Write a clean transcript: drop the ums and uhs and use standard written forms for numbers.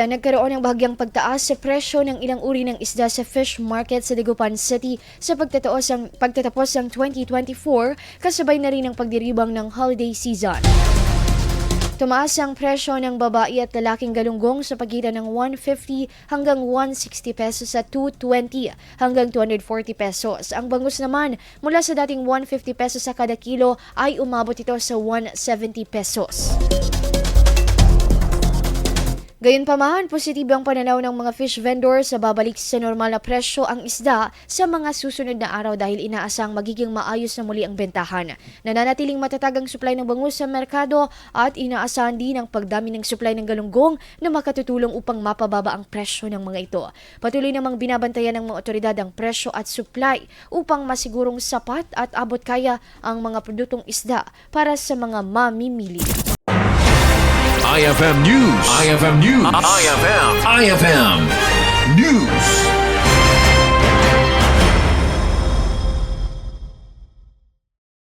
Nagkaroon ng bahagyang pagtaas sa presyo ng ilang uri ng isda sa fish market sa Dagupan City sa pagtatapos ng 2024 kasabay na rin ng pagdiribang ng holiday season. Tumaas ang presyo ng babae at lalaking galunggong sa pagitan ng 150 hanggang 160 pesos sa 220 hanggang 240 pesos. Ang bangus naman mula sa dating 150 pesos sa kada kilo ay umabot ito sa 170 pesos. Gayunpaman, positibo ang pananaw ng mga fish vendors sa babalik sa normal na presyo ang isda sa mga susunod na araw dahil inaasahang magiging maayos na muli ang bentahan. Nananatiling matatag ang supply ng bangus sa merkado at inaasahan din ang pagdami ng supply ng galunggong na makatutulong upang mapababa ang presyo ng mga ito. Patuloy namang binabantayan ng mga otoridad ang presyo at supply upang masigurong sapat at abot kaya ang mga produktong isda para sa mga mamimili. IFM News. IFM News. IFM News.